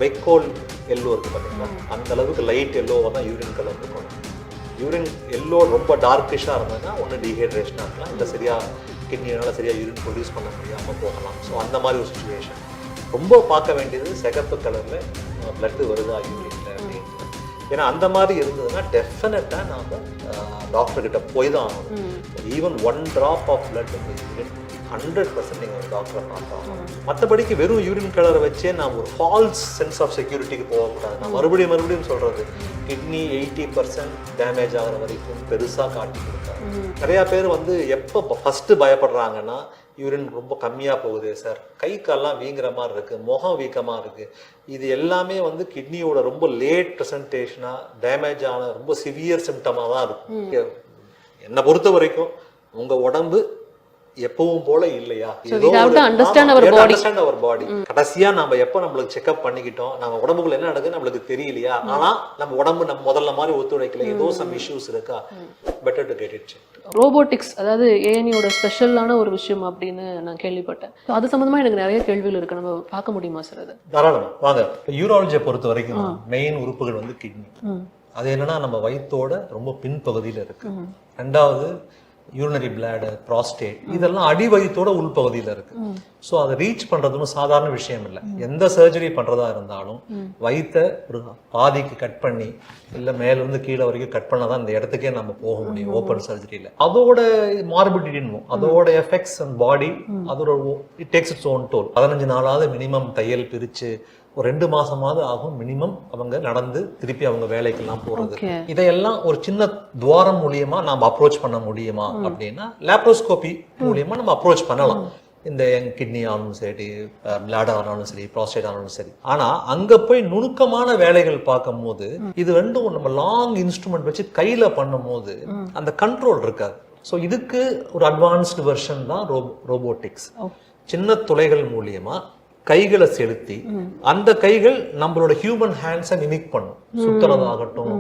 வைக்கோல் எல்லோ இருக்குது பார்த்தீங்களா, அந்த அளவுக்கு லைட் எல்லோவாக தான் யூரின் கலர் இருக்கணும். யூரின் எல்லோ ரொம்ப டார்க்கிஷாக இருந்ததுன்னா ஒன்று டீஹைட்ரேஷனாக இருக்கலாம், இல்லை சரியாக கிட்னியால் சரியாக யூரின் ப்ரொடியூஸ் பண்ண முடியாமல் போகலாம். ஸோ அந்த மாதிரி ஒரு சுச்சுவேஷன். ரொம்ப பார்க்க வேண்டியது சிகப்பு கலரில் பிளட்டு வருதா யூரினில் அப்படின்னு. ஏன்னா அந்த மாதிரி இருந்ததுன்னா டெஃபினட்டாக நாம் டாக்டர்கிட்ட போய் தான் ஆகணும். ஈவன் 1 drop ஆஃப் பிளட் வந்து யூரின் 100% நீங்கள் டாக்டரை பார்த்தாங்க. மற்றபடிக்கு வெறும் யூரின் கலரை வச்சே நான் ஒரு ஃபால்ஸ் சென்ஸ் ஆஃப் செக்யூரிட்டிக்கு போகக்கூடாது. நான் மறுபடியும் சொல்கிறது, கிட்னி 80% டேமேஜ் ஆகிற வரைக்கும் பெருசாக காட்டி கொடுத்தாங்க. நிறையா பேர் வந்து எப்போ ஃபஸ்ட்டு பயப்படுறாங்கன்னா, யூரின் ரொம்ப கம்மியாக போகுது சார், கை கால்லாம் வீங்குற மாதிரி இருக்குது, முகம் வீக்கமாக இருக்குது, இது எல்லாமே வந்து கிட்னியோட ரொம்ப லேட் ப்ரெசன்டேஷனாக டேமேஜ் ஆன ரொம்ப சிவியர் சிம்டமாக தான் இருக்கும். என்னை பொறுத்த வரைக்கும் உங்கள் உடம்பு எப்பவும் போல இல்லையா, கடைசியா நம்ம எப்ப நம்மளுக்கு செக்அப் பண்ணிக்கிட்டோம், நம்ம உடம்புக்குள்ள என்ன நடக்குது நம்மளுக்கு தெரியலையா, ஆனா நம்ம உடம்பு நம்ம முதல்ல மாதிரி ஒத்துழைக்கல, ஏதோ சம் இஷ்யூஸ் இருக்கா, better to get it checked. Robotics அதாவது ஏஎன்இயோட ஸ்பெஷலான ஒரு விஷயம் அப்படின்னு நான் கேள்விப்பட்டேன். அது சம்பந்தமா எனக்கு நிறைய கேள்விகள் இருக்கு, நம்ம பார்க்க முடியுமா சார்? அது தாராளமா வாங்க. யூராலஜியை பொறுத்த வரைக்கும் மெயின் உறுப்புகள் வந்து கிட்னி. அது என்னன்னா நம்ம வயிற்றோட ரொம்ப பின்பகுதியில இருக்கு. ரெண்டாவது யூரினரி பிளாடர், ப்ராஸ்டேட், இதெல்லாம் அடி வயிற்றோட உள்பகுதியில் இருக்கு. ஸோ அதை ரீச் பண்றதுன்னு சாதாரண விஷயம் இல்லை. எந்த சர்ஜரி பண்றதா இருந்தாலும் வயிற்றை ஒரு பாதிக்கு கட் பண்ணி இல்லை மேலிருந்து கீழே வரைக்கும் கட் பண்ணாதான் இந்த இடத்துக்கே நம்ம போக முடியும் ஓப்பன் சர்ஜரியில. அதோட மார்பிடிட்டின்னு அதோட எஃபெக்ட்ஸ் அண்ட் பாடி, அதோட it takes its own toll. 15 நாளாவது மினிமம் தையல் பிரிச்சு ஒரு 2 மாசமாவது ஆகும் மினிமம் அவங்க நடந்து திருப்பி அவங்க வேலைக்கெல்லாம் போறது. இதையெல்லாம் ஒரு சின்ன துவாரம் மூலியமா நாம் அப்ரோச் பண்ண முடியுமா அப்படின்னா லேப்ரோஸ்கோபி மூலியமா நம்ம அப்ரோச் பண்ணலாம். இந்த கிட்னி ஆனாலும் சரி, பிளாடர் ஆனாலும் சரி, ப்ராஸ்டேட் ஆனாலும் சரி. ஆனா அங்க போய் நுணுக்கமான வேலைகள் பார்க்கும் போது இது ரெண்டும் நம்ம லாங் இன்ஸ்ட்ருமெண்ட் வச்சு கையில பண்ணும் போது அந்த கண்ட்ரோல் இருக்காது. ஸோ இதுக்கு ஒரு அட்வான்ஸ்டு வெர்ஷன் தான் ரோபோட்டிக்ஸ். சின்ன துளைகள் மூலியமா கைகளை செலுத்தி அந்த கைகள் நம்மளோட ஹியூமன் ஹேண்ட்ஸை மிமிக் பண்ணும். சுத்துறதாகட்டும்,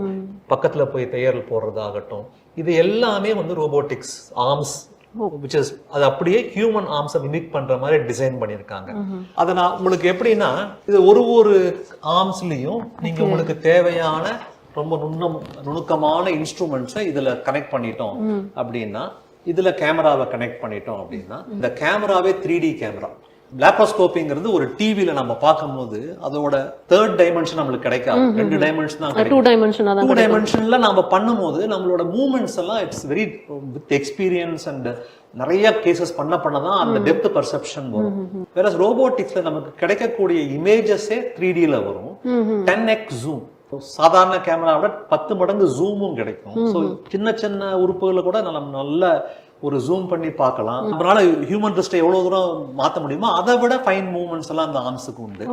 பக்கத்துல போய் தையல் போடுறதாகட்டும், இது எல்லாமே வந்து ரோபோட்டிக்ஸ் ஆர்ம்ஸ், அது அப்படியே ஹியூமன் ஆர்ம்ஸை மிமிக் பண்ற மாதிரி டிசைன் பண்ணியிருக்காங்க. அதை நான் உங்களுக்கு எப்படின்னா, இது ஒரு ஆர்ம்ஸ்லயும் நீங்க உங்களுக்கு தேவையான ரொம்ப நுணுக்கமான இன்ஸ்ட்ருமெண்ட்ஸை இதுல கனெக்ட் பண்ணிட்டோம் அப்படின்னா, இதுல கேமராவை கனெக்ட் பண்ணிட்டோம் அப்படின்னா, இந்த கேமராவே 3D கேமரா. லேப்ரோஸ்கோப்பிங்கிறது ஒரு டிவில நம்ம பார்க்கும்போது அதோட 3rd டைமென்ஷன் நம்மளுக்கு கிடைக்காது. 2 டைமென்ஷன் தான் கிடைக்கும். 2 டைமென்ஷன்ல நம்ம பண்ணும்போது நம்மளோட மூவ்மெண்ட்ஸ் எல்லாம் it's very with experience and நிறைய கேசஸ் பண்ணதான் அந்த டெப்த் பர்செப்ஷன் வரும். வேற ரோபோட்டிக்ஸ்ல நமக்கு கிடைக்கக்கூடிய இமேஜஸே 3Dல வரும். 10x ஜூம், சாதாரண கேமராவோட 10 மடங்கு ஜூமும் கிடைக்கும். ஸோ சின்ன சின்ன உறுப்புகளை கூட நம்ம நல்ல ஒரு ஜூம் பண்ணி பார்க்கலாம். நம்மளால ஹியூமன் ரிஸ்ட்டை எவ்வளவு தூரம் மாற்ற முடியுமோ அதை விட ஃபைன் மூவ்மெண்ட்ஸ் எல்லாம் அந்த ஆர்ம்ஸுக்கு உண்டு.